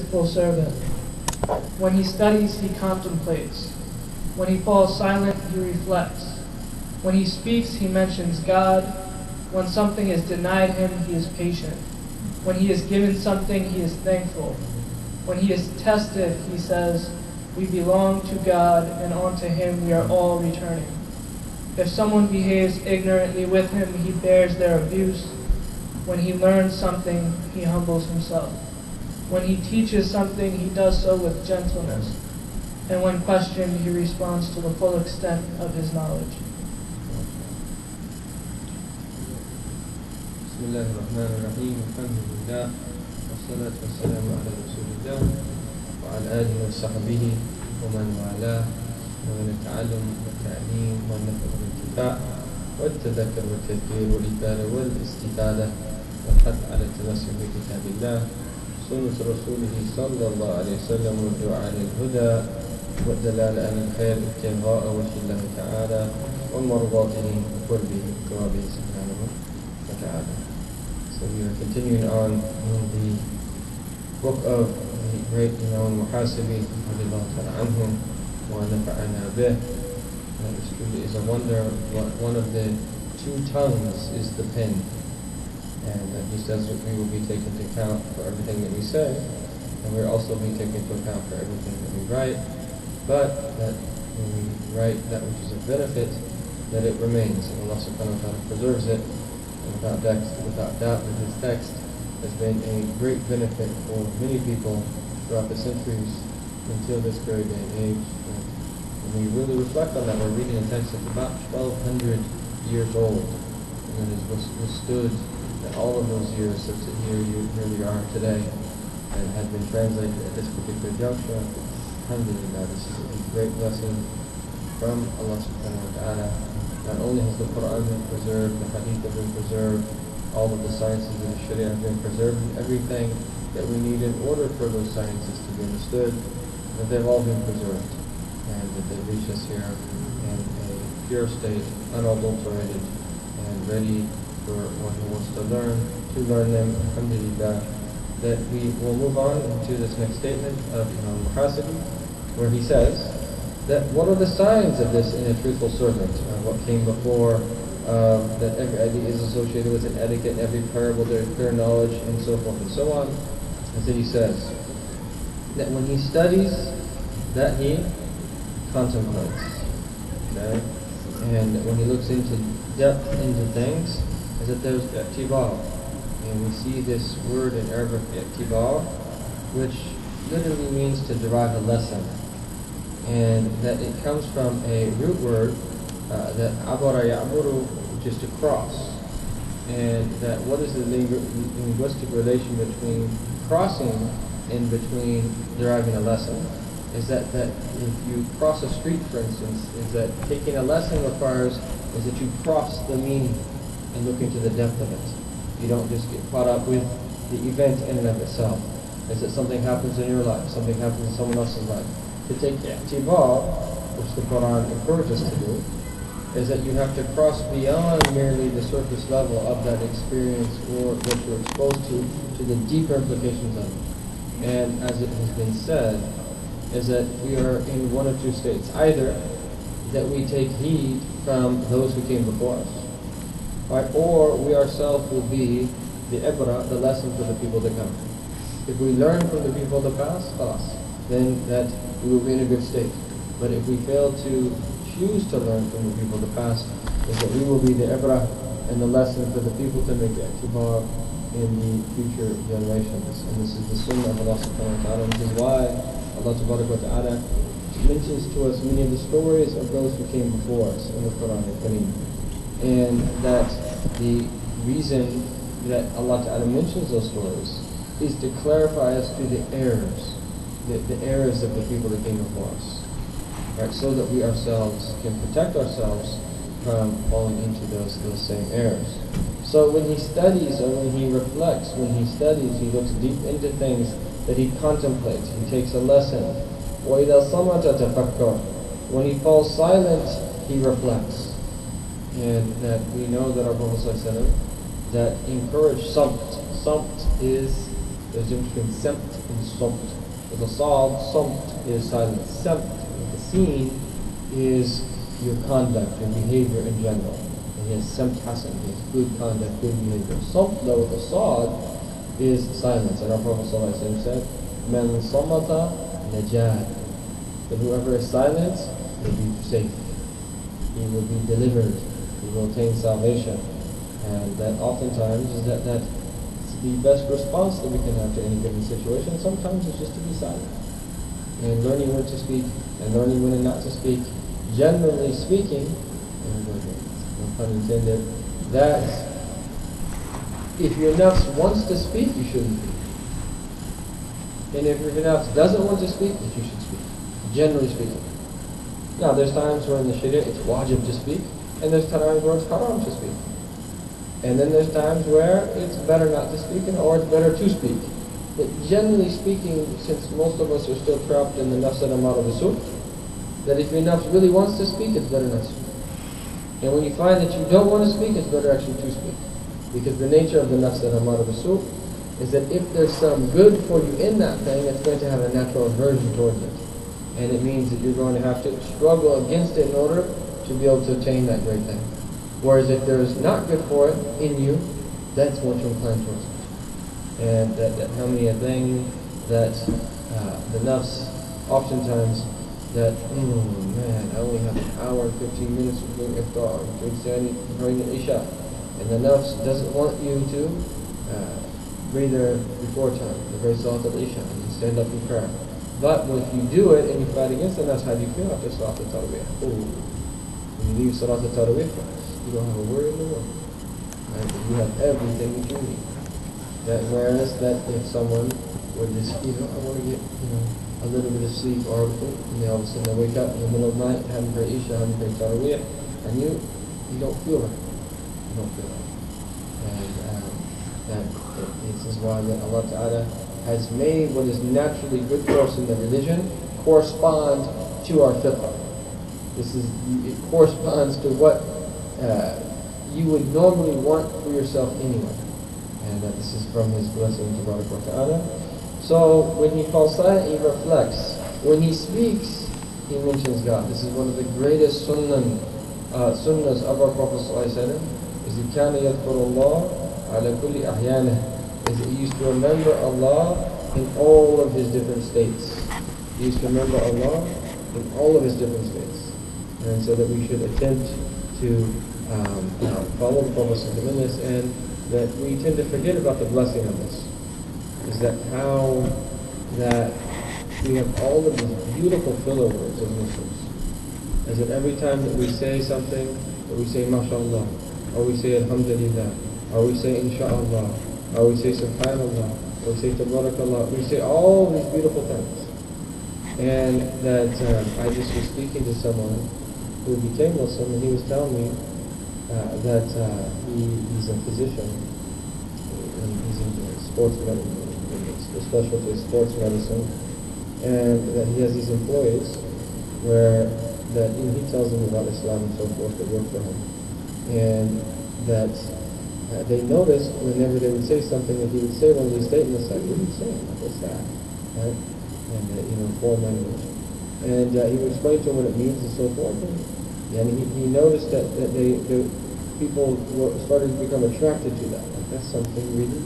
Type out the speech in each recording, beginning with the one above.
faithful servant. When he studies, he contemplates. When he falls silent, he reflects. When he speaks, he mentions God. When something is denied him, he is patient. When he is given something, he is thankful. When he is tested, he says, "We belong to God, and unto him we are all returning." If someone behaves ignorantly with him, he bears their abuse. When he learns something, he humbles himself. When he teaches something, he does so with gentleness. And when questioned, he responds to the full extent of his knowledge. بسم الله الرحمن الرحيم الحمد لله والصلاة والسلام على رسول الله وعلى آله وصحبه ومن والاه ومن التعلم والتعليم والنفع والانتفاع والتذكر والتذكير والإفادة والاستفادة والحث على التمسك بكتاب الله سنة رسوله صلى الله عليه وسلم والدعاء على الهدى والدلالة على الخير ابتغاء وجه الله تعالى ومرضاته وقربه وثوابه سبحانه وتعالى. So we are continuing on in the book of the great Imam Muhasibi radiallahu ta'ala anhu wa nafa'ana bih. It truly is a wonder what one of the two tongues is the pen. And he says that we will be taken into account for everything that we say, and we're also being taken into account for everything that we write, but that when we write that which is of benefit, that it remains, and Allah subhanahu wa ta'ala preserves it. And without doubt that this text has been a great benefit for many people throughout the centuries until this very day and age. And when we really reflect on that, we're reading a text that's about 1,200 years old, and it has withstood that all of those years up to here we are today, and had been translated at this particular juncture. Alhamdulillah, this is a great blessing from Allah subhanahu wa ta'ala. Not only has the Quran been preserved, the Hadith have been preserved, all of the sciences of the Sharia have been preserved, and everything that we need in order for those sciences to be understood, that they've all been preserved, and that they reach us here in a pure state, unadulterated, and ready for one who wants to learn them, alhamdulillah. That we will move on into this next statement of Imam Muhasibi, where he says that what are the signs of this in a truthful servant? What came before, that every idea is associated with an etiquette, every parable there is clear knowledge, and so forth and so on. And so he says that when he studies, that he contemplates. Okay? And when he looks into depth into things, is that there's i'tibar. And we see this word in Arabic, i'tibar, which literally means to derive a lesson. And that it comes from a root word that abara ya'buru, which is to cross. And that what is the linguistic relation between crossing and between deriving a lesson? Is that if you cross a street, for instance, is that taking a lesson requires is that you cross the meaning and look into the depth of it. You don't just get caught up with the event in and of itself. Is that something happens in your life, something happens in someone else's life. To take i'tibar, which the Quran encourages us to do, is that you have to cross beyond merely the surface level of that experience or what you're exposed to the deeper implications of it. And as it has been said, is that we are in one of two states. Either that we take heed from those who came before us, right? Or we ourselves will be the ibra, the lesson for the people to come. If we learn from the people of the past, then that we will be in a good state. But if we fail to choose to learn from the people of the past, is that we will be the ibra and the lesson for the people to make i'tibar in the future generations. And this is the sunnah of Allah subhanahu wa ta'ala. This is why Allah subhanahu wa ta'ala mentions to us many of the stories of those who came before us in the Quran al-Kareem. And that the reason that Allah ta'ala mentions those stories is to clarify us to the errors, the errors of the people that came before us, right? So that we ourselves can protect ourselves from falling into those same errors. So when he studies or when he reflects, when he studies, he looks deep into things that he contemplates. He takes a lesson. وَإِذَا صَمَتَ تَفَكَّرَ. When he falls silent, he reflects. And that we know that our Prophet ﷺ that encouraged samt. Samt is There's a difference between samt and somt. With a sad, somt is silence. Samt, with the seen, is your conduct, your behavior in general. And he has samt hasan, he has good conduct, good behavior. Somt, though, with a sad, is silence. And our Prophet ﷺ said, Man samata najad. That whoever is silent will be safe. He will be delivered. He will attain salvation. And that oftentimes is that's the best response that we can have to any given situation. Sometimes it's just to be silent. And learning when to speak and learning when not to speak. Generally speaking, no pun intended, that if your nafs wants to speak, you shouldn't speak. And if your nafs doesn't want to speak, then you should speak. Generally speaking. Now, there's times where in the Sharia it's wajib to speak, and there's times where it's haram to speak. And then there's times where it's better not to speak, or it's better to speak. But generally speaking, since most of us are still trapped in the nafs al-amara bisu', that if your nafs really wants to speak, it's better not to speak. And when you find that you don't want to speak, it's better actually to speak. Because the nature of the nafs al-amara bisu' is that if there's some good for you in that thing, it's going to have a natural aversion towards it. And it means that you're going to have to struggle against it in order to be able to attain that great thing. Whereas if there's not good for it in you, that's what you incline towards it. And that how many a thing that the nafs oftentimes that, man, I only have an hour and 15 minutes between iftar, between Isha. And the nafs doesn't want you to read there before time, the very Salat al-Isha, and you stand up and prayer. But if you do it and you fight against it, that's how you feel after Salat al-Tarawih. When you leave Salat al-Tarawih, you don't have a worry in the world. Right? You have everything that you need. Whereas that if someone would just, I want to get, a little bit of sleep or everything, and then all of a sudden they wake up in the middle of the night, haven't prayed Isha, haven't prayed Tarawih, and you don't feel right. You don't feel right. And this is why that Allah Ta'ala has made what is naturally good for us in the religion correspond to our fiqh. It corresponds to what you would normally want for yourself anyway. And this is from His blessing to Ta'ala. So when he falls silent, he reflects. When he speaks, he mentions God. This is one of the greatest sunnahs of our Prophet ﷺ, is that كَانَ يَذْكُرُ اللَّهَ عَلَى كُلِّ أَحْيَانِهِ, is that he used to remember Allah in all of his different states. He used to remember Allah in all of his different states. And so that we should attempt to follow the Prophet in this, and that we tend to forget about the blessing of this. Is that how that we have all of these beautiful filler words as Muslims. Is that every time that we say something, that we say MashaAllah, or we say Alhamdulillah, or we say Insha'Allah, or we say Subhanallah, or we say Tabarakallah, we say all these beautiful things. And that I just was speaking to someone who became Muslim, and he was telling me that he's a physician, and he's in sports medicine, the specialty is sports medicine, and that he has these employees where that he tells them about Islam and so forth that work for him, and that they noticed whenever they would say something that he would say one of these statements like, what are you saying? What's that? Right? And foreign language. And he would explain to them what it means and so forth. And he noticed that the people started to become attracted to that. Like, that's something really,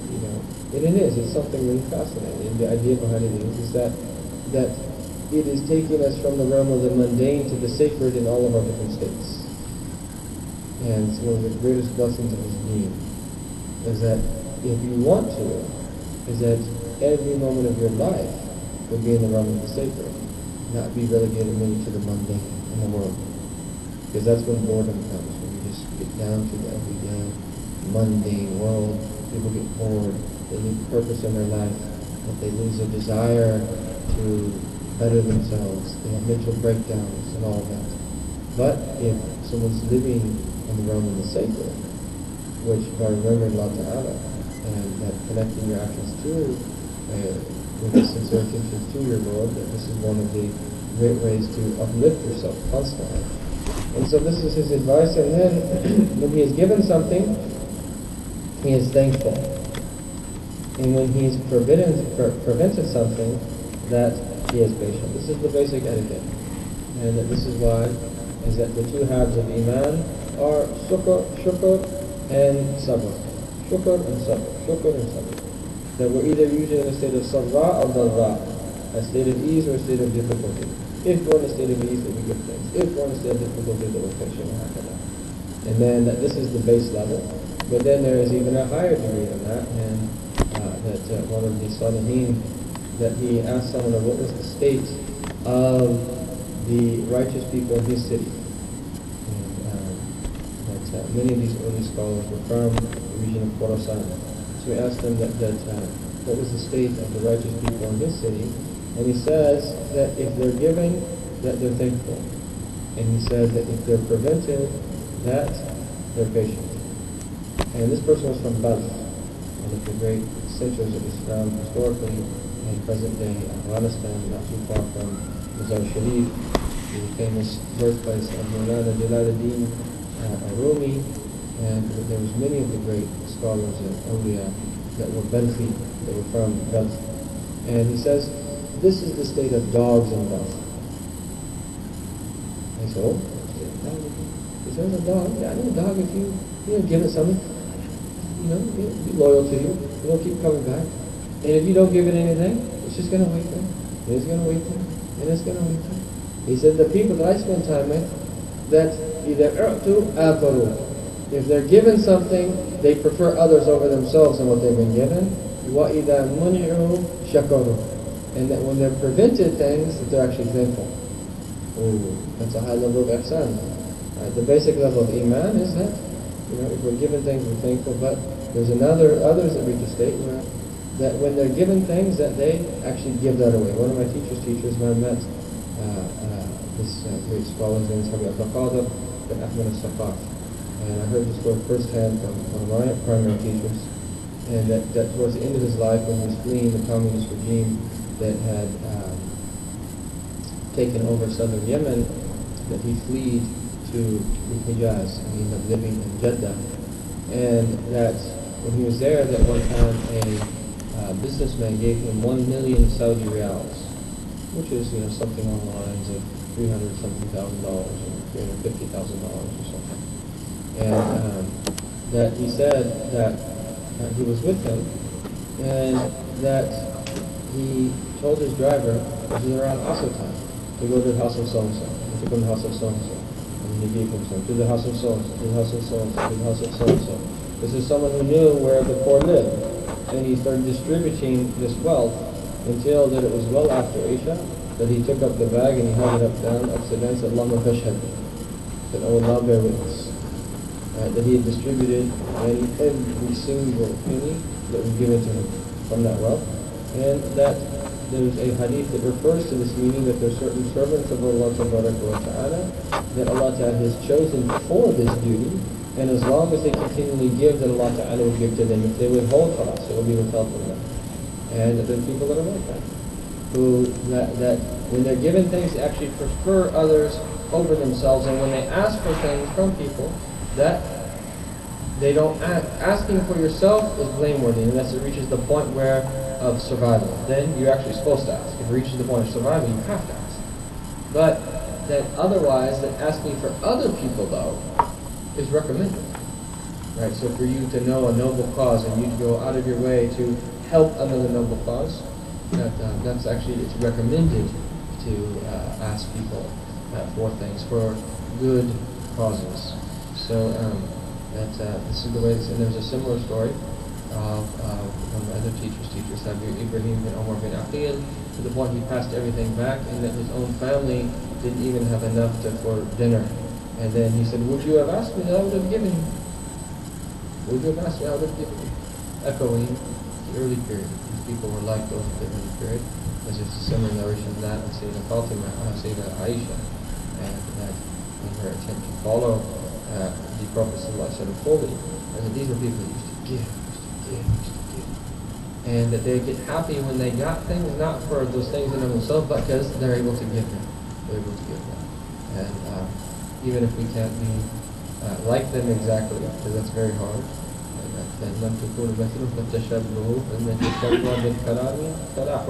and it is. It's something really fascinating. And the idea behind it is that it is taking us from the realm of the mundane to the sacred in all of our different states. And it's one of the greatest blessings of this being is that if you want to, is that every moment of your life will be in the realm of the sacred, not be relegated merely to the mundane in the world. Because that's when boredom comes, when you just get down to the everyday, mundane world. People get bored, they lose purpose in their life, but they lose a desire to better themselves, they have mental breakdowns and all that. But if someone's living in the realm of the sacred, which by remembering Allah Ta'ala, and that connecting your actions to, with the sincere intentions to your Lord, that this is one of the great ways to uplift yourself constantly. And so this is his advice, and then when he is given something, he is thankful. and when he's prevented something, that he is patient. This is the basic etiquette. And that this is why is that the two halves of Iman are shukr and sabr. Shukr and sabr. Shukr and sabr. That we're either usually in a state of sarra or darra, a state of ease or a state of difficulty. If we're in a state of ease, that we give thanks. If we're in a state of difficulty, that we're patient. And then this is the base level. But then there is even a higher degree than that, and that one of the Salihin, that he asked someone what was the state of the righteous people in his city. And that many of these early scholars were from the region of Khorasan. So we asked them that what was the state of the righteous people in his city, and he says that if they're given, that they're thankful. And he says that if they're prevented, that they're patient. And this person was from Balkh, one of the great centers of Islam historically in present-day Afghanistan, not too far from Mustarshidin, the famous birthplace of Maulana Jalaluddin Rumi, and there was many of the great scholars and awliya that were Balkhi, that were from Balkh. And he says, this is the state of dogs in Balkh. I said, oh, he says a dog. Yeah, I know a dog, if you give it something, it'll be loyal to you. It'll keep coming back. And if you don't give it anything, it's just going to wait there. And it's going to wait there. And it's going to wait there. He said, the people that I spend time with, that either if they're given something, they prefer others over themselves and what they've been given. وَإِذَا مُنِعُوا شَكَرُوا. And that when they're prevented things, that they're actually thankful. Ooh, that's a high level of ihsan. The basic level of iman is that, if we're given things, we're thankful. But there's others that reach a state where that when they're given things, that they actually give that away. One of my teachers, when I met this great scholar, his name is Habib al-Qadir bin Ahmed al-Saqaf. And I heard this story firsthand from one of my primary teachers. And that towards the end of his life, when he was fleeing the communist regime that had taken over southern Yemen, that he fled to the Hijaz, and he ended up living in Jeddah. And that when he was there, that one time a businessman gave him 1 million Saudi riyals, which is something along the lines of $300-something thousand or $350,000 or something. And that he said that he was with him, and that he told his driver, this is around Asr time, to go to the house of so-and-so. He took him to the house of so-and-so. And he gave him some, to the house of so-and-so, to the house of so-and-so, to the house of so-and-so. This is someone who knew where the poor lived. And he started distributing this wealth until that it was well after Isha, that he took up the bag and he held it upside down, and said, Allahumma fashhad, that oh Allah bear witness. That he had distributed every single penny that was given to him from that wealth. And that there's a hadith that refers to this, meaning that there are certain servants of Allah Ta'ala that Allah Ta'ala has chosen for this duty, and as long as they continually give, then Allah Ta'ala will give to them. If they withhold for us, it will be withheld from them. And there are people that are like that, who that when they're given things, they actually prefer others over themselves, and when they ask for things from people, that they don't asking for yourself is blameworthy unless it reaches the point of survival. Then you're actually supposed to ask. If it reaches the point of survival, you have to ask. But that otherwise, that asking for other people though is recommended. Right? So for you to know a noble cause and you to go out of your way to help another noble cause, that's actually, it's recommended to ask people for things, for good causes. So this is the way. And there's a similar story of one of my other teachers, Ibrahim bin Omar bin Aqil, to the point he passed everything back, and that his own family didn't even have enough for dinner. And then he said, would you have asked me, I would have given you. Would you have asked me, I would have given you. Echoing the early period. These people were like those of the early period. There's a similar narration of that in Sayyidina Fatima, Sayyidina Aisha, and that in her attempt to follow the Prophet fully, and that these were people who used to give. And that they get happy when they got things, not for those things in themselves, but because they're able to give them. They're able to give them. And even if we can't be like them exactly, because that's very hard, and that لم تكونوا مثلهم فتشبهوا فإن التشبه بالكلام فلاح.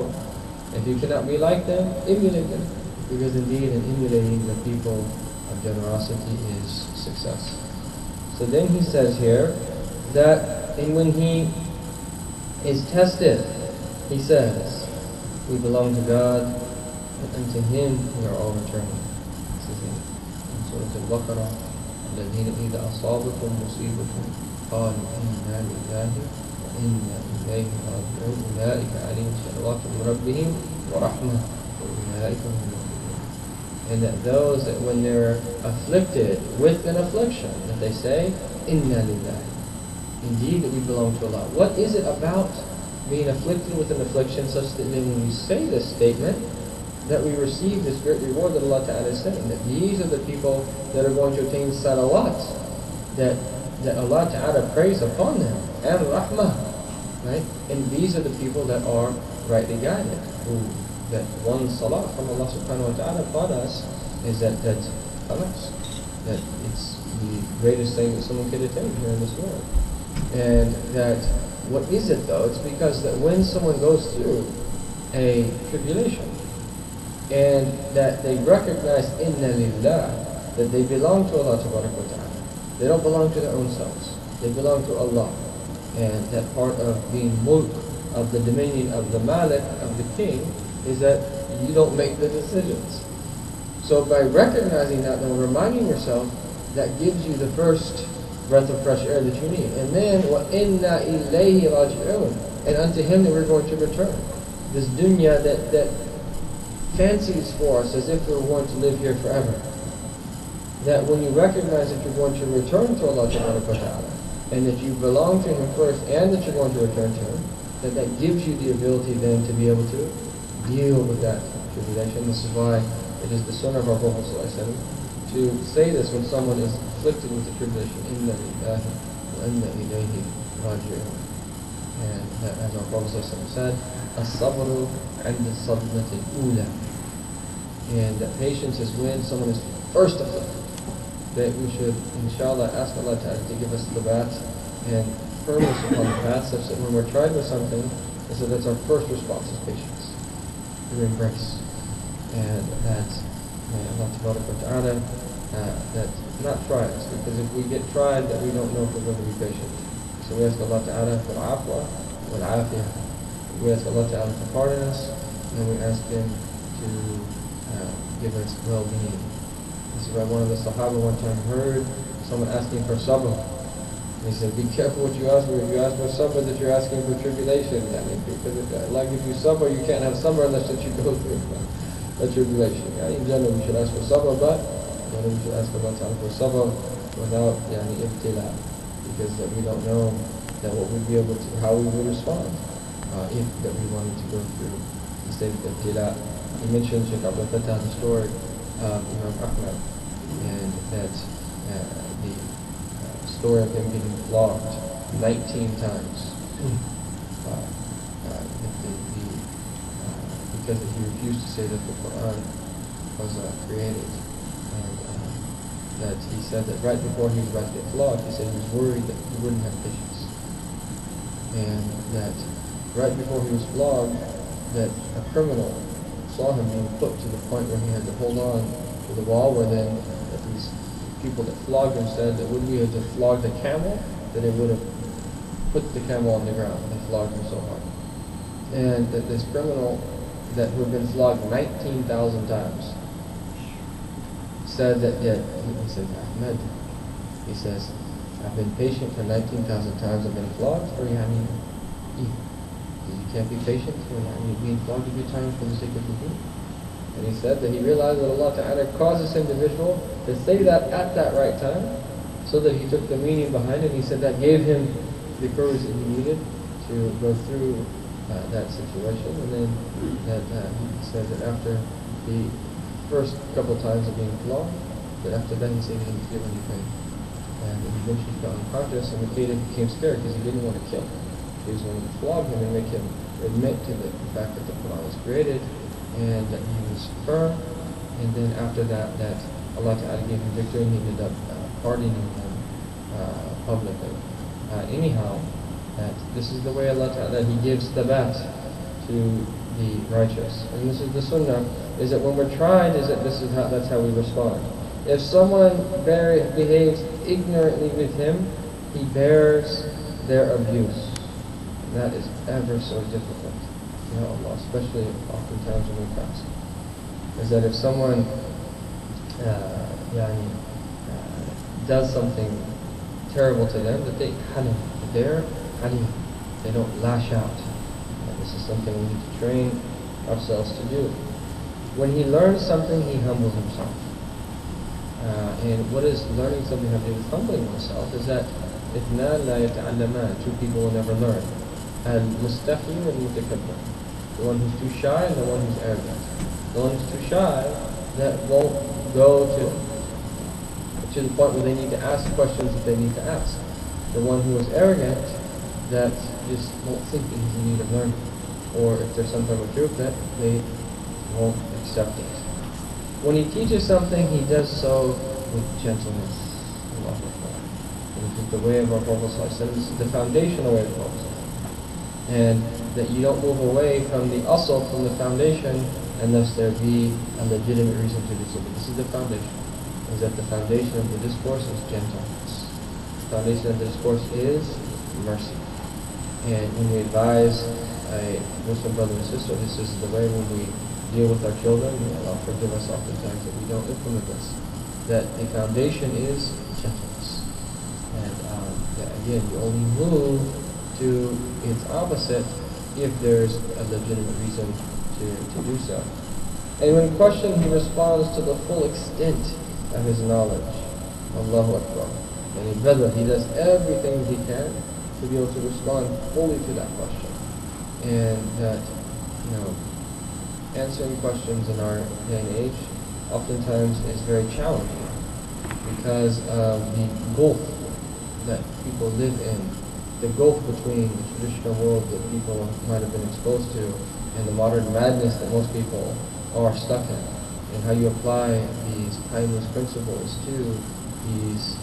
If you cannot be like them, emulate them, because indeed in emulating the people of generosity is success. So then he says here that when he is tested, he says, we belong to God, and unto Him we are all returning. This is in Surah Al-Baqarah. الذين إذا أصابتهم مصيبة قالوا إنا لله وإنا إليه راجعون أولئك عليهم صلوات من ربهم ورحمة وأولئك هم المهتدون. And that those that when they're afflicted with an affliction, that they say, Inna lillahi. Indeed that we belong to Allah. What is it about being afflicted with an affliction such that then when we say this statement, that we receive this great reward that Allah Ta'ala is saying, that these are the people that are going to attain salawat, that Allah Ta'ala prays upon them, and rahmah, right? And these are the people that are rightly guided, that one salah from Allah Subhanahu wa Ta'ala upon us is that it's the greatest thing that someone could attain here in this world. And that, what is it though? It's because that when someone goes through a tribulation, and that they recognize inna lillah, that they belong to Allah Ta'ala. They don't belong to their own selves. They belong to Allah. And that part of being mulk, of the dominion of the malik, of the king, is that you don't make the decisions. So by recognizing that and reminding yourself, that gives you the first breath of fresh air that you need. And then, وَإِنَّا إِلَيْهِ رَاجِعُونَ, and unto Him that we're going to return. This dunya that fancies for us as if we're going to live here forever. That when you recognize that you're going to return to Allah Ta'ala, and that you belong to Him first, and that you're going to return to Him, that gives you the ability then to be able to deal with that tribulation. This is why it is the sunnah of our Prophet ﷺ to say this when someone is afflicted with the tribulation, Inna lillahi wa inna ilayhi raji'un. And that, as our Prophet ﷺ said, as-sabru 'inda as-sadmati al-ula. And that patience is when someone is first afflicted. That we should, inshallah, ask Allah Ta'ala to give us thabat and firmness upon the path, such that when we're tried with something, so that's our first response is patience, to embrace. And that Allah Ta'ala that not try us, because if we get tried, that we don't know if we're going to be patient. So we ask Allah Ta'ala for afwa wal afiyah. We ask Allah Ta'ala to pardon us, and we ask Him to give us well-being. This is why one of the Sahaba one time heard someone asking for sabr. He said, be careful what you ask for. If you ask for sabr, that you're asking for tribulation. Because if you sabr, you can't have sabr unless that you go through the tribulation. In general, we should ask for sabr, but we should ask Allah Ta'ala for sabr without ibtila. Because we don't know that what we'd be able to, how we would respond if that we wanted to go through the state of ibtila. He mentioned Shaykh Abdul Fattah, the story of Imam Ahmad, and that the story of him getting flogged 19 times because he refused to say that the Quran was created. And that he said that right before he was about to get flogged, he said he was worried that he wouldn't have patience. And that right before he was flogged, that a criminal saw him being put to the point where he had to hold on to the wall, where then that these people that flogged him said that when we had to flog the camel, that it would have put the camel on the ground. They flogged him so hard. And that this criminal that who had been flogged 19,000 times said that he said, Ahmed, he says, I've been patient for 19,000 times, I've been flogged for you can't be patient for being flogged a few times for the sake of the deen. And he said that he realized that Allah Ta'ala caused this individual to say that at that right time, so that he took the meaning behind it. He said that gave him the courage that he needed to go through that situation. And then that he said that after the first couple of times of being flogged, that after that he said he didn't feel any pain. And he eventually fell unconscious, and the Caliph became scared because he didn't want to kill him. He was going to flog him and make him admit to the fact that the Quran was created, and that he was firm. And then after that, that Allah Ta'ala gave him victory, and he ended up pardoning him publicly. Anyhow, That this is the way Allah Ta'ala, He gives thabat to the righteous. And this is the sunnah, is that when we're tried, that's how we respond. If someone behaves ignorantly with him, he bears their abuse. And that is ever so difficult. Ya Allah, especially oftentimes when we fast. Is that if someone does something terrible to them, that they're halim, they don't lash out. And this is something we need to train ourselves to do. When he learns something, he humbles himself. And what is learning something have to do with humbling oneself is that اثنان لا يتعلمان, two people will never learn. المستحي والمتكبر, the one who's too shy and the one who's arrogant. The one who's too shy, that won't go to the point where they need to ask questions that they need to ask. The one who is arrogant, that just won't think that he's in need of learning. Or if there's some type of truth, that they won't accept it. When he teaches something, he does so with gentleness. Allahu Akbar. This is the way of our Prophet ﷺ. This is the foundational way of the Prophet ﷺ. And that you don't move away from the asl, from the foundation, unless there be a legitimate reason to do so. But this is the foundation. Is that the foundation of the discourse is gentleness. The foundation of the discourse is mercy. And when we advise a Muslim brother and sister, this is the way when we deal with our children, Allah forgive us oftentimes that we don't implement this. That the foundation is gentleness. And again, you only move to its opposite if there's a legitimate reason to do so. And when questioned, he responds to the full extent of his knowledge. Allahu Akbar. And in Badr, he does everything he can to be able to respond fully to that question. And that, answering questions in our day and age oftentimes is very challenging because of the gulf that people live in, the gulf between the traditional world that people might have been exposed to and the modern madness that most people are stuck in, and how you apply these timeless principles to these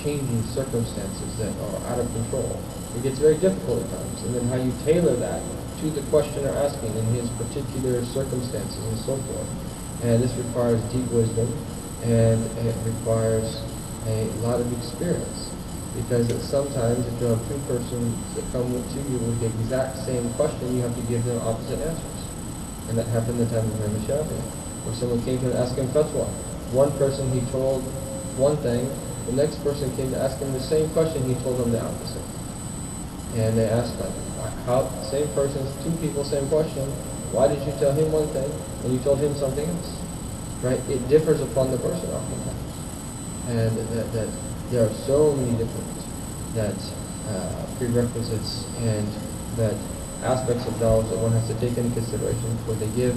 changing circumstances that are out of control. It gets very difficult at times, and then how you tailor that to the questioner asking in his particular circumstances and so forth. And this requires deep wisdom, and it requires a lot of experience, because sometimes if you have two persons that come to you with the exact same question, you have to give them opposite answers. And that happened in the time of Imam Shaykh, where someone came to him to ask him fatwa. One person he told one thing, the next person came to ask him the same question, he told them the opposite. And they asked him, how, same person, two people, same question, why did you tell him one thing and you told him something else? Right? It differs upon the person oftentimes. And that there are so many different prerequisites and that aspects of knowledge that one has to take into consideration before they give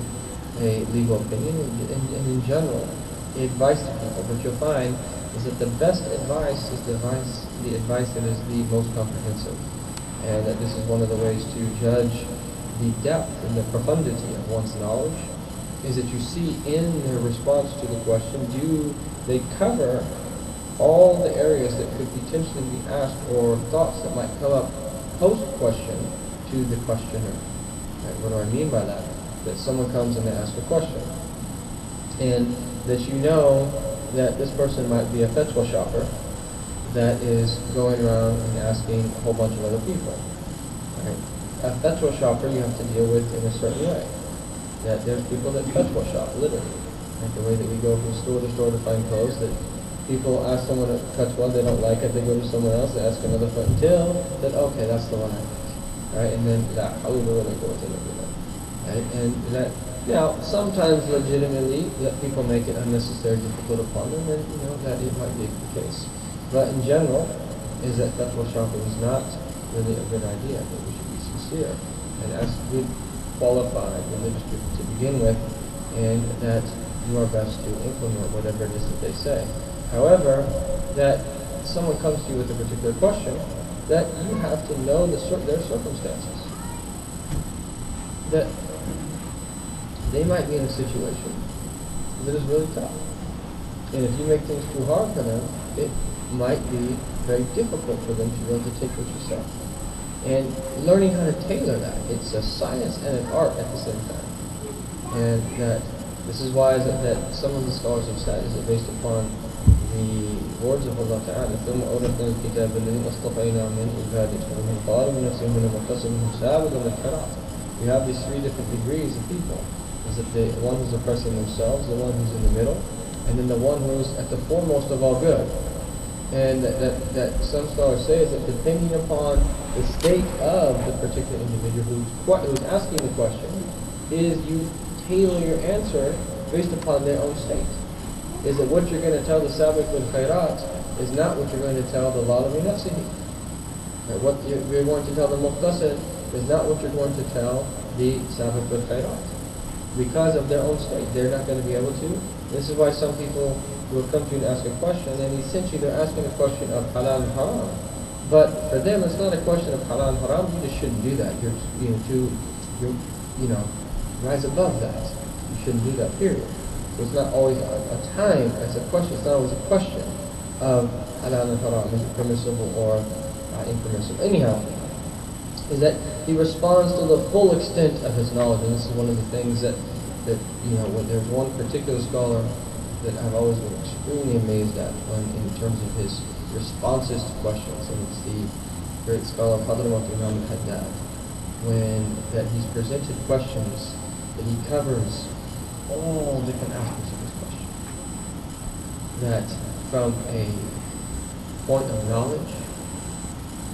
a legal opinion, and in general, advice to people. What you'll find is that the best advice is the advice that is the most comprehensive. And that this is one of the ways to judge the depth and the profundity of one's knowledge, is that you see in their response to the question, do they cover all the areas that could potentially be asked or thoughts that might come up post-question to the questioner. Right? What do I mean by that? That someone comes and they ask a question, and that you know that this person might be a fatwa shopper that is going around and asking a whole bunch of other people. Right? A fatwa shopper you have to deal with in a certain way. That there's people that fatwa shop, literally. Like the way that we go from store to store to find clothes, that people ask someone a fatwa, they don't like it, they go to someone else, they ask another friend until that, okay, that's the one I like. Right? And then that, how we really go with it. Right? And that, sometimes legitimately that people make it unnecessarily difficult upon them, and that it might be the case. But in general, is that fatwa shopping is not really a good idea. That we should be sincere and ask good, qualified religious people to begin with, and that do our best to implement whatever it is that they say. However, that someone comes to you with a particular question, that you have to know their circumstances. That they might be in a situation that is really tough. And if you make things too hard for them, it might be very difficult for them to be able to take what you say. and learning how to tailor that. It's a science and an art at the same time. And that this is why that some of the scholars have said is it based upon the words of Allah Ta'ala, ثُمَّ أَوْرَثْنَا الْكِتَابَ الَّذِينَ اصْطَفَيْنَا مِنْ عِبَادِنَا وَمِنْ ظَالِمٍ لِنَفْسِهِ وَمِنْ مُقْتَصِدٍ سَابِقٌ بِالْخَيْرَاتِ. We have these three different degrees of people. Is it the one who's oppressing themselves, the one who's in the middle, and then the one who's at the foremost of all good. And that some scholars say is that depending upon the state of the particular individual who's asking the question, is you tailor your answer based upon their own state. Is that what you're going to tell the Sabiq bil Khairat is not what you're going to tell the Lalami Nafsihi. What you're going to tell the Muqtasid is not what you're going to tell the Sabiq bil Khairat. Because of their own state, they're not going to be able to. This is why some people will come to you and ask a question, and essentially they're asking a question of halal and haram. But for them, it's not a question of halal and haram. You just shouldn't do that. You're rise above that. You shouldn't do that. Period. So it's not always a time. It's a question. It's not always a question of halal and haram. Is it permissible or impermissible? Anyhow, is that he responds to the full extent of his knowledge, and this is one of the things that when there's one particular scholar that I've always been extremely amazed at in terms of his responses to questions, and it's the great scholar Hadramat Imam al-Haddad, that he's presented questions that he covers all different aspects of his question. That from a point of knowledge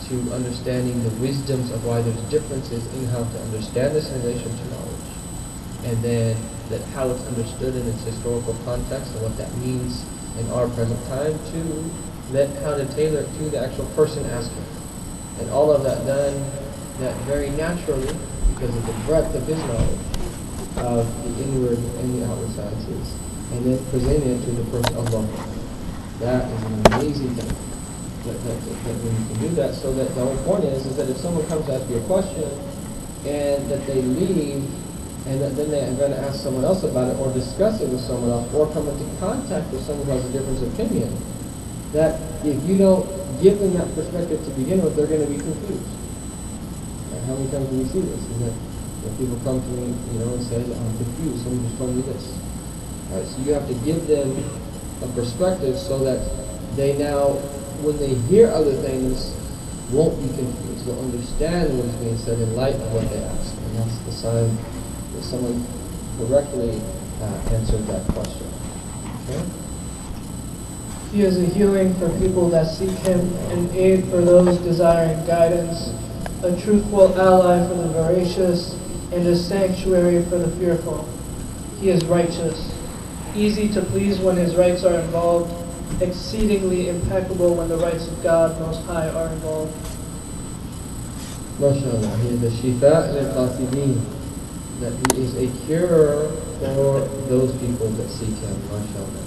to understanding the wisdoms of why there's differences in how to understand this in relation to knowledge, and then that how it's understood in its historical context and what that means in our present time, to then how to tailor it to the actual person asking. And all of that done that very naturally because of the breadth of his knowledge of the inward and the outward sciences, and then presenting it to the person Allah. That is an amazing thing. That when you can do that, so that the whole point is that if someone comes to ask you a question and that they leave and that then they're going to ask someone else about it or discuss it with someone else or come into contact with someone who has a different opinion, that if you don't give them that perspective to begin with, they're going to be confused. And how many times do we see this? Is that when people come to me, and say, I'm confused, someone just told me this. Right, so you have to give them a perspective so that they now, when they hear other things, won't be confused. They'll understand what is being said in light of what they ask. And that's the sign that someone correctly answered that question. Okay? He is a healing for people that seek him, an aid for those desiring guidance, a truthful ally for the veracious, and a sanctuary for the fearful. He is righteous, easy to please when his rights are involved, exceedingly impeccable when the rights of God Most High are involved. MashaAllah, he is the shifa lil-qasidin, that he is a cure for those people that seek him. MashaAllah.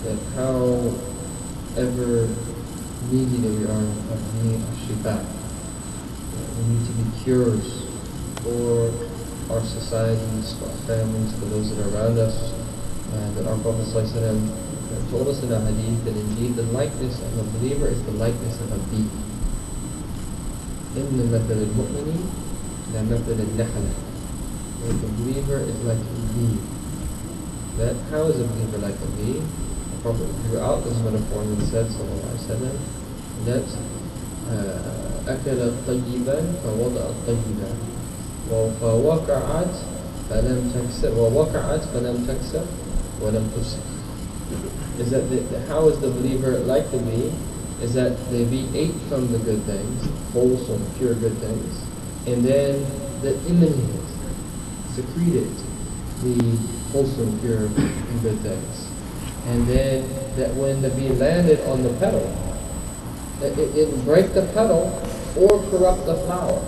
That however needy that we are of being a shifa, we need to be cures for our societies, for our families, for those that are around us. And that our Prophet ﷺ told us in a hadith that indeed the likeness of a believer is the likeness of a bee. إِنَّ مَثَلَ الْمُؤْمِنِ لَمَثَلِ النَّخْلَةِ. The believer is like a bee. That how is a believer like a bee? The Prophet throughout this metaphor said, sallallahu alaihi wasallam, that أكل طيبا فوضع طيبا ووقعت فلم تكسر ووقعت فلم تكسر ولم تفسد. Is that how is the believer like the bee? Is that the bee ate from the good things, wholesome, pure good things, and then that emanated, secreted the wholesome, pure, and good things. And then that when the bee landed on the petal, it would break the petal or corrupt the flower.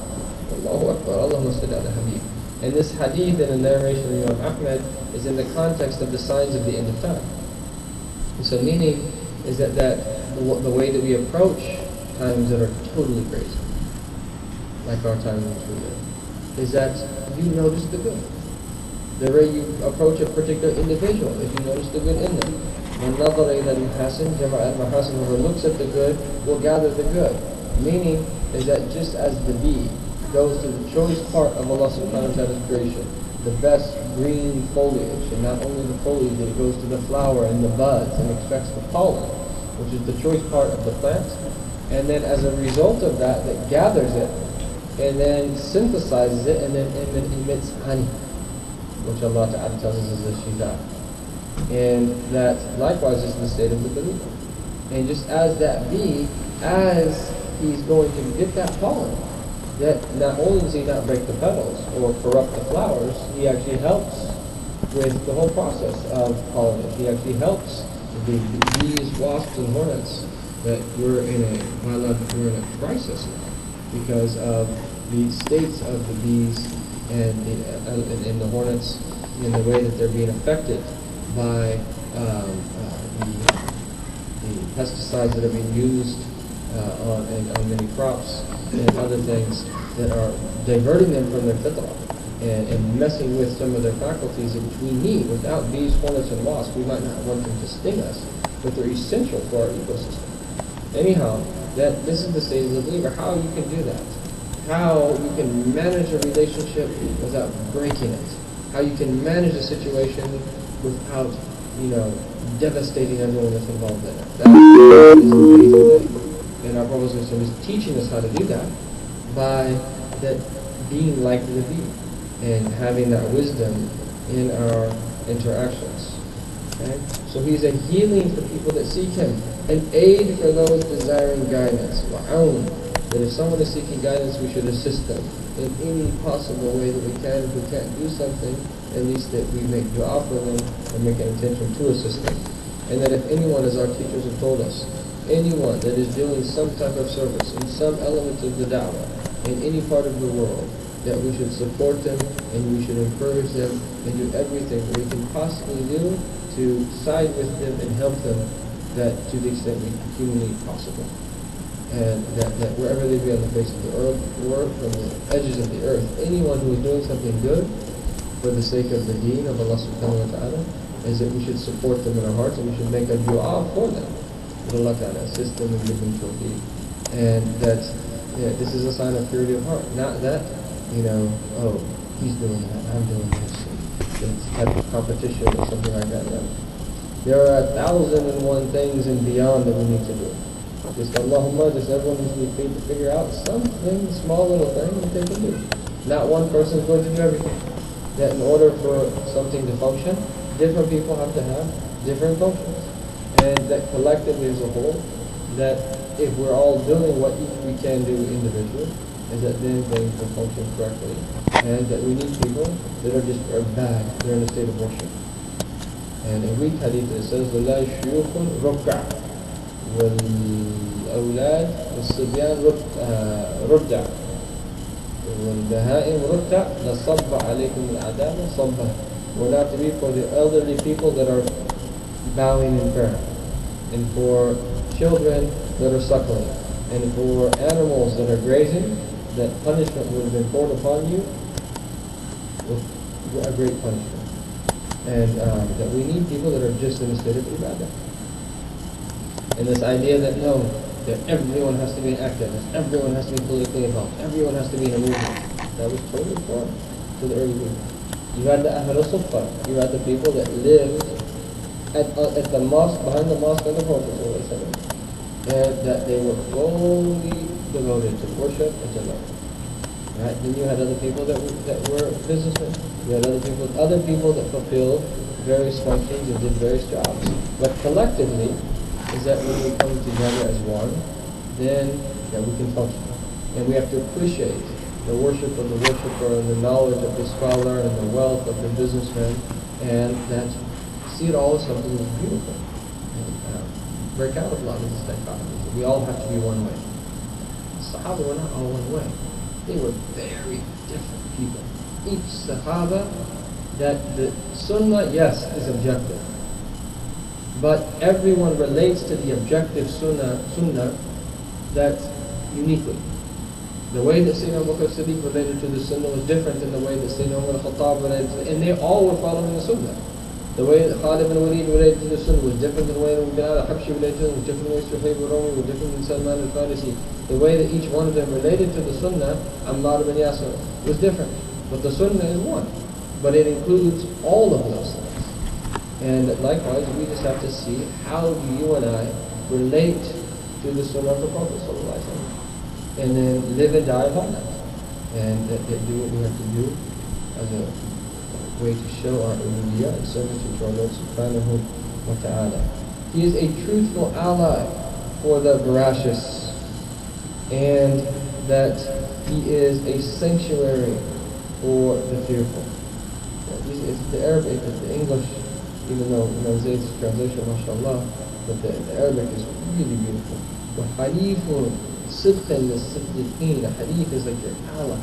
Allahu Akbar, Allahumma salli ala Habib. And this hadith in the narration of Imam Ahmed is in the context of the signs of the end of time. And so meaning is that the way that we approach times that are totally crazy, like our time in which we live, is that you notice the good. The way you approach a particular individual, if you notice the good in them. When نظر إلى المحاسن جمع المحاسن, whoever looks at the good will gather the good. Meaning is that just as the bee goes to the choice part of Allah subhanahu wa ta'ala's creation, the best green foliage, and not only the foliage, but it goes to the flower and the buds and extracts the pollen, which is the choice part of the plant. And then as a result of that, that gathers it and then synthesizes it and then emits honey, which Allah Ta'ala tells us is the shifa. And that likewise is the state of the believer. And just as that bee, as he's going to get that pollen, that not only does he not break the petals or corrupt the flowers, he actually helps with the whole process of pollination. He actually helps the bees, wasps, and hornets. That we're in a crisis now because of the states of the bees and the hornets in the way that they're being affected by the pesticides that are being used on many crops and other things that are diverting them from their fitrah and messing with some of their faculties which we need. Without bees, hornets, and wasps, we might not want them to sting us, but they're essential for our ecosystem. Anyhow, that this is the state of the believer. How you can do that? How you can manage a relationship without breaking it? How you can manage a situation without, devastating everyone that's involved in it? That is the amazing thing. And our Prophet is teaching us how to do that by that being like the bee and having that wisdom in our interactions. Okay? So he's a healing for people that seek him, an aid for those desiring guidance. That if someone is seeking guidance, we should assist them in any possible way that we can. If we can't do something, at least that we make dua for them and make an intention to assist them. And that if anyone, as our teachers have told us, anyone that is doing some type of service in some element of the da'wah in any part of the world, that we should support them and we should encourage them and do everything that we can possibly do to side with them and help them, that to the extent we humanly possible. And that wherever they be on the face of the earth, or from the edges of the earth, anyone who is doing something good for the sake of the deen of Allah subhanahu wa ta'ala, is that we should support them in our hearts and we should make a dua for them. That Allah ta'ala assist them and give them tawfiq. And that this is a sign of purity of heart. Not that, he's doing that, I'm doing this. It's type of competition or something like that. No. There are 1,001 things and beyond that we need to do. Just Allahumma, just everyone needs to figure out something, small little thing that they can do. Not one person is going to do everything. That in order for something to function, different people have to have different functions. And that collectively as a whole, that if we're all doing what we can do individually, is that then things will function correctly. And that we need people that are bad, they're in a state of worship. And in weak hadith it says, وَلَا شُيُوخٌ رُكَّعٌ وَالْأَوْلَادِ وَالصِّبْيَانِ رُدَّعٌ وَالْبَهَائِمْ رُدَّعٌ لَصَبَّ عَلَيْكُمُ الْعَذَابَ صَبَّةً. We're not to be for the elderly people that are bowing in prayer, and for children that are suckling, and for animals that are grazing, that punishment would have been poured upon you with a great punishment. And that we need people that are just in a state of ibadah. And this idea that that everyone has to be an activist, everyone has to be politically involved, everyone has to be in a movement, that was totally foreign to the early movement. You had the Ahl al-Sufa, you had the people that lived at the mosque, behind the mosque of the Prophet, and that they were fully devoted to worship and to learn. Right? Then you had other people that were businessmen. You had other people that fulfilled various functions and did various jobs. But collectively, is that when we come together as one, then we can function. And we have to appreciate the worship of the worshipper and the knowledge of the scholar and the wealth of the businessman, and that see it all as something that's beautiful. And break out of a lot of these dichotomies. We all have to be one way. The Sahaba were not all one way. They were very different people. Each Sahaba, that the Sunnah, yes, is objective. But everyone relates to the objective Sunnah that's uniquely. The way that Sayyidina Abu Bakr Siddiq related to the Sunnah was different than the way that Sayyidina Umar al-Khattab related to it. And they all were following the Sunnah. The way that Khalid bin Walid related to the Sunnah was different than the way that Bilal al-Habshi related to it, was different than the way Suhaib al-Rumi was different than Salman al-Farisi. The way that each one of them related to the Sunnah, Ammar bin Yasir, was different. But the Sunnah is one. But it includes all of those things. And likewise, we just have to see how do you and I relate to the Sunnah of the Prophet ﷺ, and then live and die by that. And do what we have to do as a way to show our uluhiyya and service to our Lord subhanahu wa ta'ala. He is a truthful ally for the veracious, and that he is a sanctuary for the fearful. It's the Arabic, the English, even though Zayd's translation, mashallah, but the Arabic is really beautiful. وَحَلِيفٌ صِدْقًا لِلصِّدِّقِينَ. A halif is like your ally,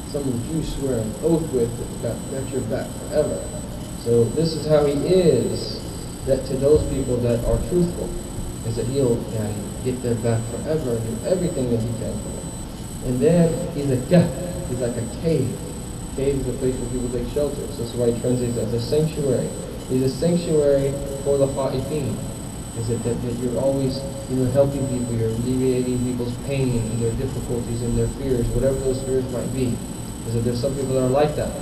someone you swear an oath with that got your back forever. So this is how he is, that to those people that are truthful, is that he'll get their back forever and do everything that he can for them. And then he's a kahf, he's like a cave. Cave is a place where people take shelter. So that's why he translates as a sanctuary. He's a sanctuary for the khaifin. Is that you're always helping people, you're alleviating people's pain and their difficulties and their fears, whatever those fears might be. Is that there's some people that are like that.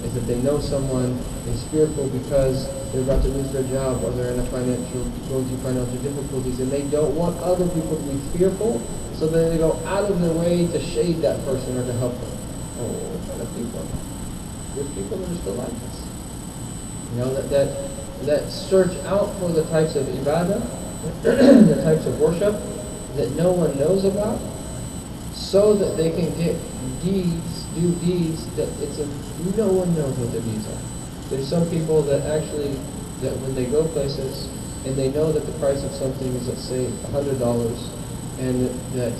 Is that they know someone is fearful because they're about to lose their job or they're in going through financial difficulties, and they don't want other people to be fearful, so then they go out of their way to shade that person or to help them. Oh, what kind of people? There's people that are still like this. That search out for the types of ibadah, the types of worship that no one knows about, so that they can do deeds that no one knows what their deeds are. There's some people that actually, that when they go places and they know that the price of something is, let's say, $100, and that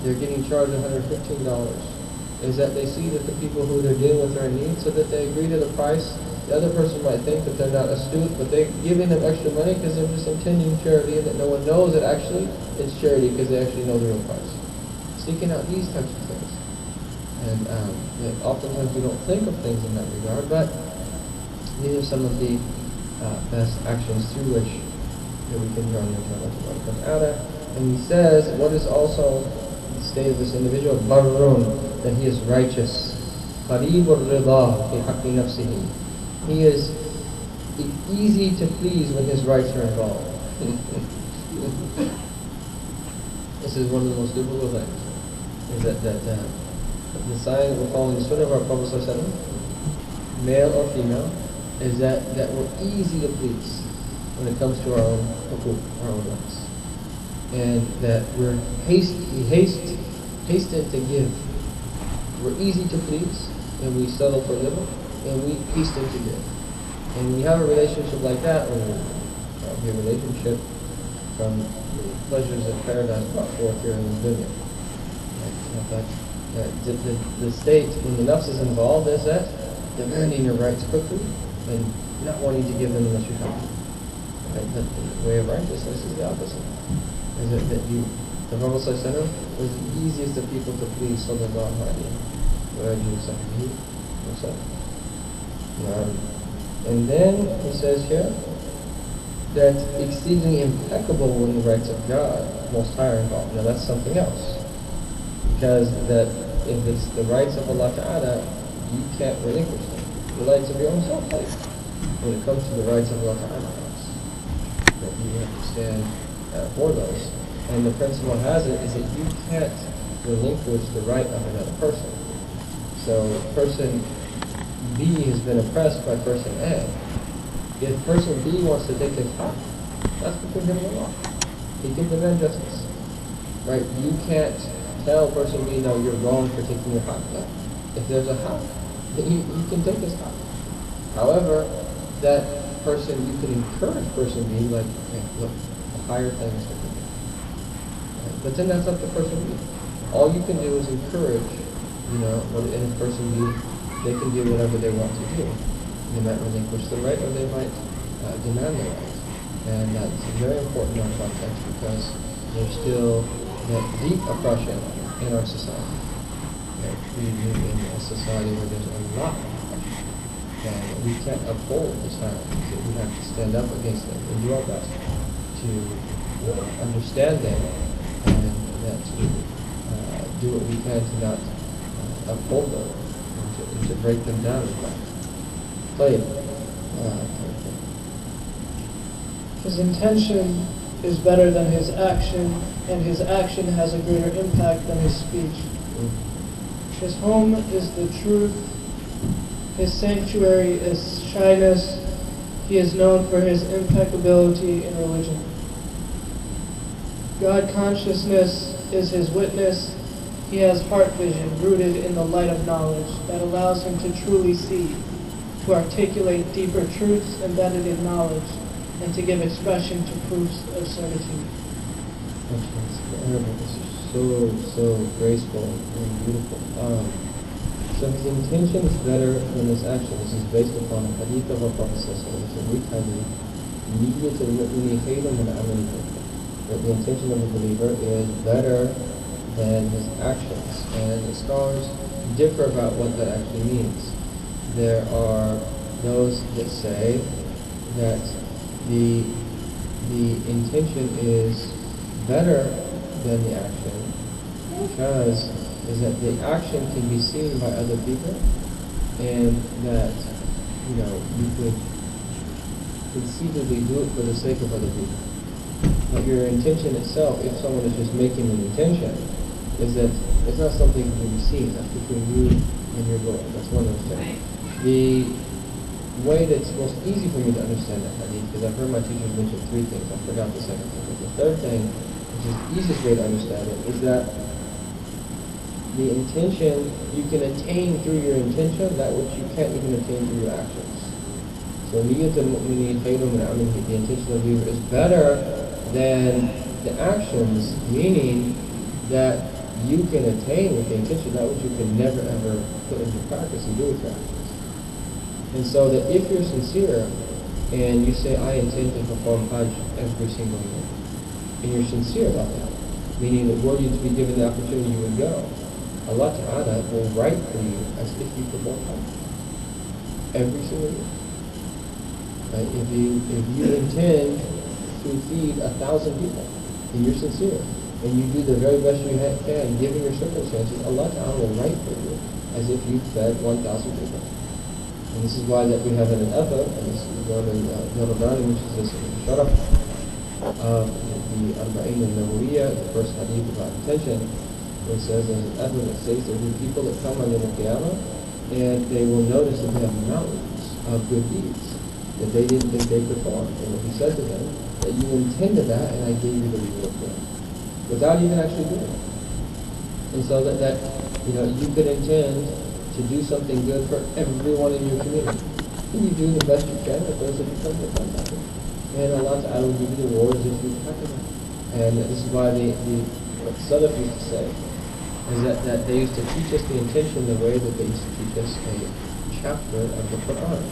they're getting charged $115, is that they see that the people who they're dealing with are in need, so that they agree to the price. The other person might think that they're not astute, but they're giving them extra money because they're just intending charity, and that no one knows that actually it's charity because they actually know the real price. Seeking out these types of things. And oftentimes we don't think of things in that regard, but these are some of the best actions through which we can run into Allah. And he says, what is also the state of this individual? Barrun, that he is righteous. Qareebur rida fi haqqi nafsihi. He is easy to please when his rights are involved. This is one of the most difficult things. Is that the sign that we're following the Sunnah of our Prophet ﷺ, male or female, is that we're easy to please when it comes to our own hukuk, our own rights. And that we're hasten to give. We're easy to please, and we settle for little, and we hasten to give. And we have a relationship like that, or a relationship from the pleasures of paradise brought forth here in the dunya. The state, when the nafs is involved, is that demanding your rights quickly and not wanting to give them unless you have to. Right? The way of righteousness is the opposite. Is that the Prophet ﷺ was the easiest of people to please, sallallahu alayhi wa sallam. And then he says here that exceedingly impeccable when the rights of God, Most High, are involved. Now that's something else. Because that if it's the rights of Allah Ta'ala, you can't relinquish them. The rights of your own self, like when it comes to the rights of Allah Ta'ala, that you have to stand for those. And the principle has it is that you can't relinquish the right of another person. So person B has been oppressed by person A. If person B wants to take his haq, that's between him and Allah. He can demand justice. Right? You can't tell person B, no, you're wrong for taking your haq. No. If there's a haq, then you can take his haq. However, that person, you can encourage person B, like, hey, look, the higher things that you do. Right? But then that's up to person B. All you can do is encourage, and if person B, they can do whatever they want to do. They might relinquish the right, or they might demand the right. And that's very important in our context because there's still that deep oppression in our society. We live in a society where there's a lot of oppression. And we can't uphold the silence. So we have to stand up against them and do our best to understand them, and that to do what we can to not uphold them and to break them down in fact. طيب. His intention is better than his action, and his action has a greater impact than his speech. His home is the truth. His sanctuary is shyness. He is known for his impeccability in religion. God consciousness is his witness. He has heart vision rooted in the light of knowledge that allows him to truly see, to articulate deeper truths embedded in knowledge, and to give expression to proofs of certitude. This is so graceful and beautiful. So his intention is better than his action. This is based upon a hadith of our Prophet that the intention of the believer is better than his actions. And the scholars differ about what that actually means. There are those that say that the intention is better than the action because is that the action can be seen by other people, and that you could conceivably do it for the sake of other people. But your intention itself, if someone is just making an intention, is that it's not something that can be seen. That's between you and your Lord. That's one of those things. The way that's most easy for me to understand that hadith, because I've heard my teachers mention three things. I forgot the second thing. But the third thing, which is the easiest way to understand it, is that the intention, you can attain through your intention that which you can't even attain through your actions. So niyatul mu'mini khayrun min amalihi, the intention of the believer is better than the actions, meaning that you can attain with the intention that which you can never ever put into practice and do with your actions. And so that if you're sincere and you say, I intend to perform Hajj every single year, and you're sincere about that, meaning that were you to be given the opportunity, you would go, Allah Ta'ala will write for you as if you perform Hajj every single year. Right? If you intend to feed 1,000 people, and you're sincere, and you do the very best you can, given your circumstances, Allah Ta'ala will write for you as if you fed 1,000 people. And this is why that we have an Athar, and this is one in Ramadan, which is this Sharaf of the Arba'in al-Nawawiyya, the first hadith about intention, where it says there's an Athar that says there will be people that come on the Qiyamah, and they will notice that they have mountains of good deeds that they didn't think they performed. And what he said to them, that you intended that, and I gave you the reward for it, without even actually doing it. And so that you could intend to do something good for everyone in your community. And you do the best you can with those that you come to contact with. And Allah Ta'ala will give you the rewards if you have them. And this is why what Salaf used to say is that they used to teach us the intention the way that they used to teach us a chapter of the Quran.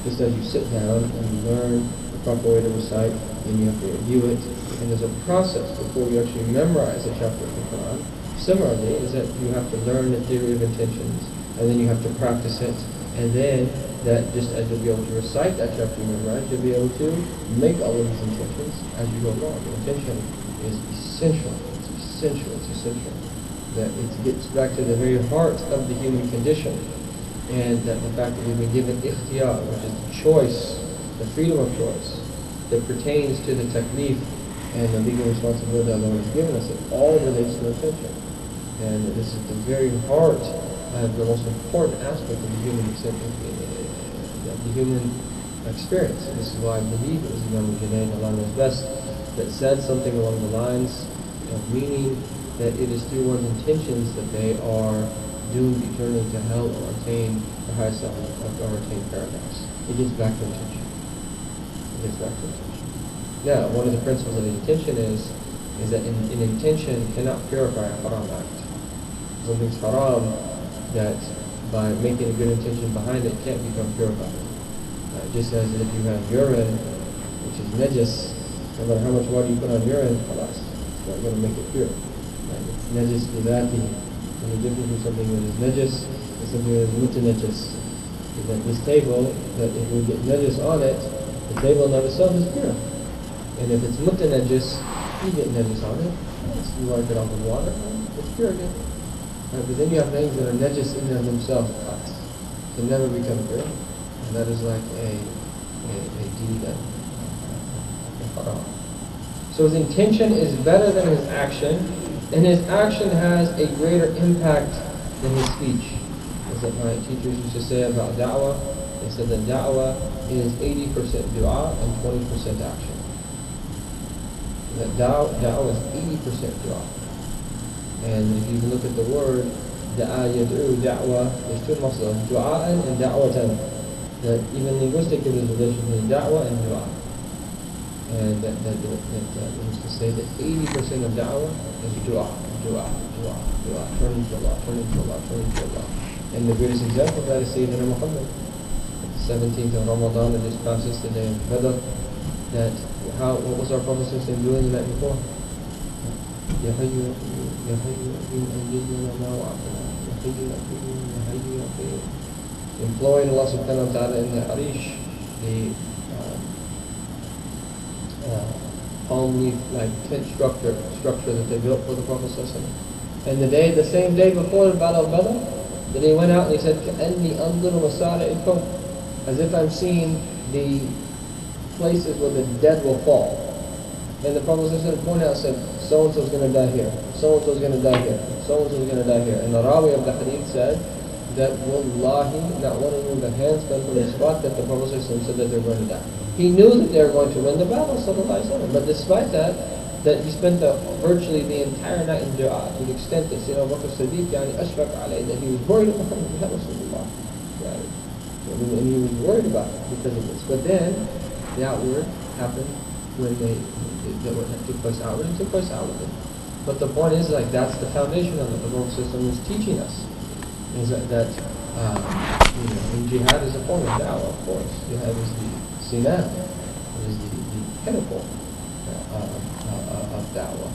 Just as you sit down and you learn the proper way to recite, and you have to review it, and there's a process before you actually memorize a chapter of the Quran. Similarly, is that you have to learn the theory of intentions, and then you have to practice it, and then that just as you'll be able to recite that chapter you memorized, you'll be able to make all of these intentions as you go along. The intention is essential. It's essential. That it gets back to the very heart of the human condition, and that the fact that we've been given ikhtiyar, which is the choice, the freedom of choice, that pertains to the taklif and the legal responsibility that Allah has given us, it all relates to intention. And this is the very heart of the most important aspect of the human experience. And this is why I believe it was Imam Junayd, Allah knows best, that said something along the lines of meaning that it is through one's intentions that they are doomed eternally to hell or attain the highest level or attain paradise. It gets back to intention. Now, one of the principles of intention is that an intention cannot purify a haram act. Something's haram that by making a good intention behind it can't become purified. Just as if you have urine, which is najis, no matter how much water you put on urine, it's not going to make it pure. It's najis bidati. And the difference between something that is najis and something that is mutanajis. that this table, that if we get najis on it, the table in of itself is pure. And if it's mutanajis, you get najis on it, you wipe it off with water, it's pure again. But then you have things that are najis in and of themselves, can never become pure. And that is like a deed of haram. So his intention is better than his action, and his action has a greater impact than his speech. As that my teachers used to say about da'wah, they said that da'wah is 80% dua and 20% action. That da'wah is 80% dua. And if you look at the word, da'a yad'u, da'wah, there's two masdar, du'a'an and da'watan. That even linguistically there's a relation between da'wah and dua. And that means to say that 80% of da'wah is dua, turning to Allah, turning to Allah, turning to Allah. And the greatest example of that is Sayyidina Muhammad. The 17th of Ramadan, that just passes the day of Badr. What was our Prophet doing the night before? Ya Hayyu, Ya Hayyu, ma wa'atana, Ya Hayyu, Ya Qayyum, Ya Hayyu, Ya Qayyum. Employing Allah subhanahu wa ta'ala in the Arish, the palm leaf like tent structure that they built for the Prophet ﷺ. And the same day before the Battle of Badr, that he went out and he said, كَأَنِّي أَنظُرُ مَصَارِعِكُمْ, as if I'm seeing the places where the dead will fall. And the Prophet ﷺ pointed out and said, so-and-so's going to die here, so-and-so's going to die here, so-and-so's going to die here. And the Rawi of the Hadith said that, Wallahi, not one of them, the hands fell from the spot that the Prophet ﷺ said that they're going to die. He knew that they were going to win the battle, but despite that he spent virtually the entire night in dua, to the extent that Sayyidina Abu Bakr Siddiq ashfaq alayhi, that he was worried about Rasulullah. And he was worried about it because of this. But then the outward happened when what took place outward, it took place outwardly. But the point is, like, that's the foundation of it. The Prophet system is teaching us is that in jihad is a form of da'wah, of course. Jihad is the sinan, is the pinnacle of da'wah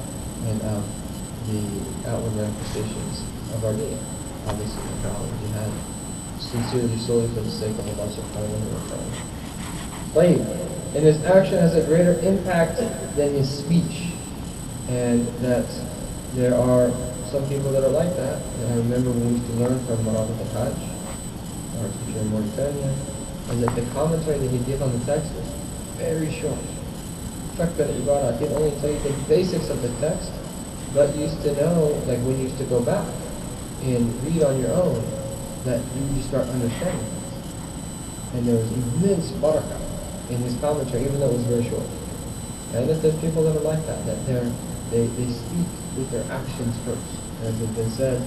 and of the outward manifestations of our deen. Obviously, the da'wah and jihad sincerely, solely for the sake of Allah subhanahu wa ta'ala. And his action has a greater impact than his speech. And that there are some people that are like that. And I remember when we used to learn from Marabat al-Hajj, our teacher in Mauritania, and that the commentary that he gave on the text was very short. I can only tell you the basics of the text, but you used to know, like when you used to go back and read on your own, that you just start understanding it. And there was immense barakah in his commentary, even though it was very short. And that there's people that are like that they speak with their actions first. As has been said,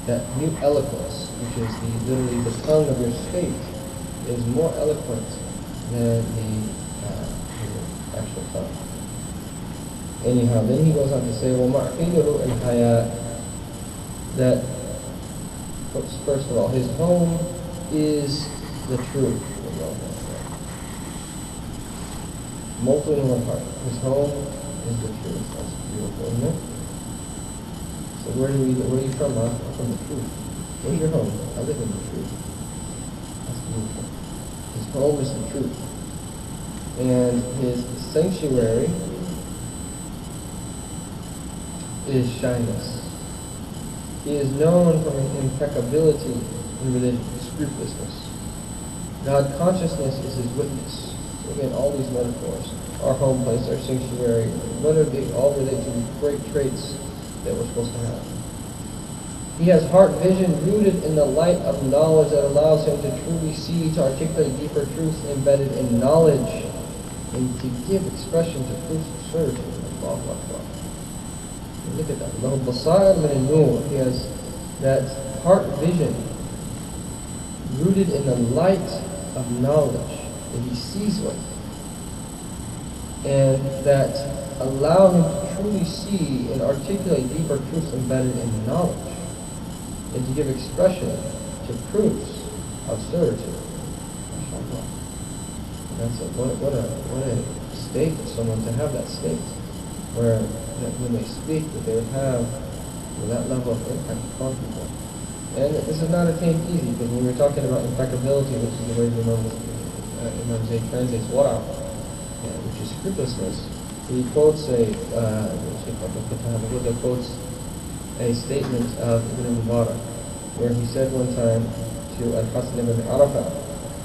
that new eloquence, which is literally the tongue of your state, is more eloquent than the actual tongue. Anyhow, then he goes on to say, وَمَعْقِيلُهُ الْحَيَاء, that, first of all, his home is the truth. Molten in one heart. His home is the truth. That's beautiful, isn't it? So where are you from? I'm from the truth. Where's your home? I live in the truth. That's beautiful. His home is the truth. And his sanctuary is shyness. He is known for his impeccability in religion, scrupulousness. God consciousness is his witness. So again, all these metaphors, our home place, our sanctuary, what are they all relate to the great traits that we're supposed to have. He has heart vision rooted in the light of knowledge that allows him to truly see, to articulate deeper truths embedded in knowledge, and to give expression to proofs of certainty. Allahu Akbar. Look at that. He has that heart vision rooted in the light of knowledge that he sees with, and that allow him to truly see and articulate deeper truths embedded in knowledge, and to give expression to proofs of certitude. That's what a state for someone to have that state, where that when they speak, that they would have that level of impact upon people. And this is not attained easy, because when we're talking about impeccability, which is the way the Imam Zayd translates wara, which is scrupulousness, he quotes quotes a statement of Ibn Mubarak, where he said one time to Al-Hasan ibn Arafah,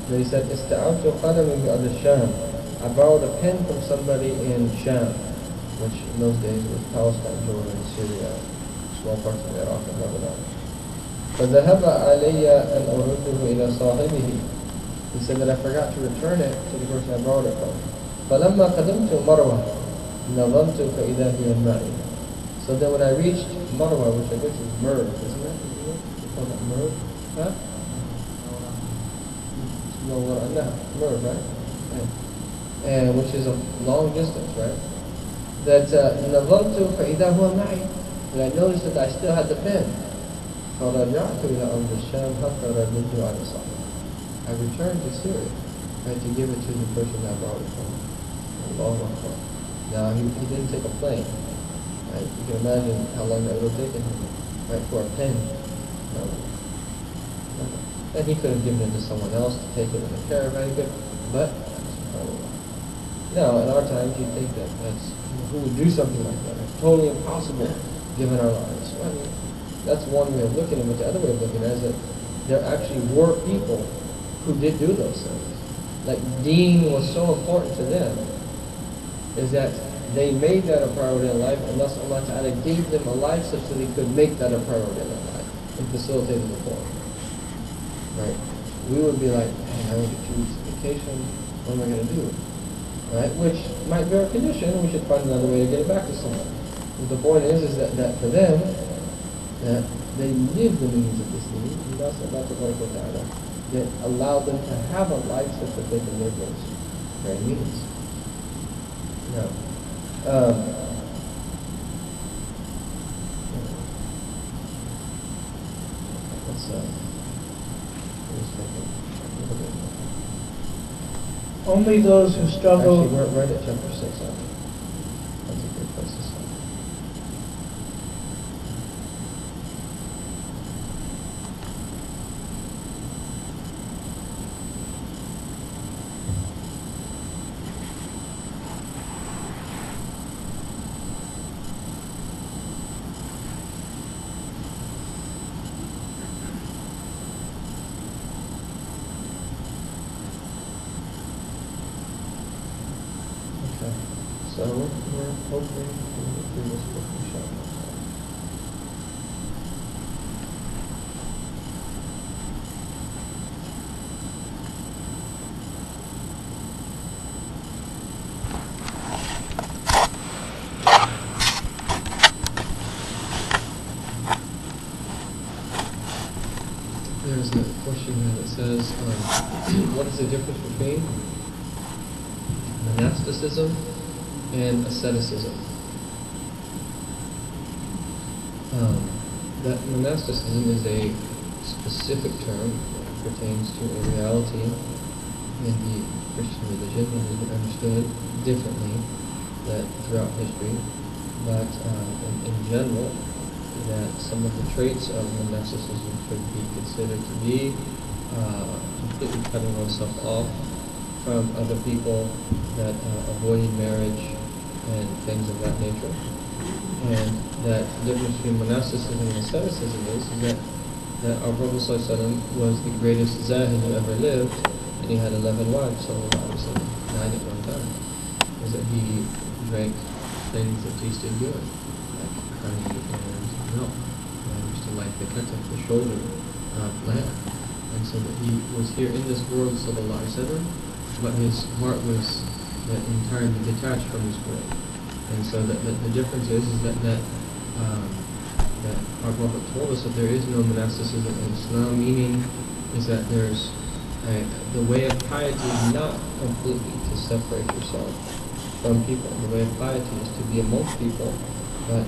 that he said, "Ista'amtu qalami bi al-Sham." I borrowed a pen from somebody in Sham, which in those days was Palestine, Jordan, Syria, small parts of Iraq and Lebanon. فَذَهَبَ عَلَيَّ أَنْ أُرُدُّهُ إِلَى صَاحِبِهِ. He said that I forgot to return it to the person I borrowed it from. فَلَمَّا قَدِمْتُ مَرْوَةَ نَظَرْتُ فَإِذَا هِيَ مَعِي. So then when I reached Marwa, which I guess is Merv, isn't it? You call that Merv? Huh? No, Merv, right? Yeah. Which is a long distance, right? That نَظَرْتُ فَإِذَا هُوَ مَعِي. And I noticed that I still had the pen. فَرَجَعْتُ إِلَى أَرْضِ الشَّامِ حَتَّى رَدِّدْتُ عَلَى صَاحِبِهِ. I returned to Syria, right, to give it to the person I borrowed it from. Allahu Akbar. Now, he didn't take a plane. Right? You can imagine how long that would have taken him, right, for a pen. And he could have given it to someone else to take it in a caravan, but now, in our times, you think that's who would do something like that? It's totally impossible, given our lives. Well, I mean, that's one way of looking at it, but the other way of looking at it is that there actually were people who did do those things. Like, deen was so important to them, is that they made that a priority in life, and thus Allah Ta'ala gave them a life such that they could make that a priority in their life and facilitate the reform. Right? We would be like, hey, I want to choose vacation, what am I going to do? Right? Which might be our condition, and we should find another way to get it back to someone. But the point is that for them, that they lived the means of this need, and thus Allah Ta'ala that allowed them to have a life such that they can live those very means. Now, only those who struggle. Actually, we're right at chapter 6. That's a good place to start. So we're hoping to do this book, inshallah. There's a question here that says, what is the difference between monasticism and asceticism? That monasticism is a specific term that pertains to a reality in the Christian religion and has been understood differently throughout history, but in general, that some of the traits of monasticism could be considered to be completely cutting oneself off from other people, that avoiding marriage and things of that nature. And that the difference between monasticism and asceticism is that our Prophet ﷺ was the greatest zahid who ever lived, and he had 11 wives, ﷺ, 9 at one time. Is that he drank things that tasted good, like honey and milk. And used to like the cut the shoulder lamb. And so that he was here in this world, ﷺ, but his heart was entirely detached from this world. And so that the difference is that our Prophet told us that there is no monasticism in Islam, meaning is that there's the way of piety is not completely to separate yourself from people. The way of piety is to be amongst people, but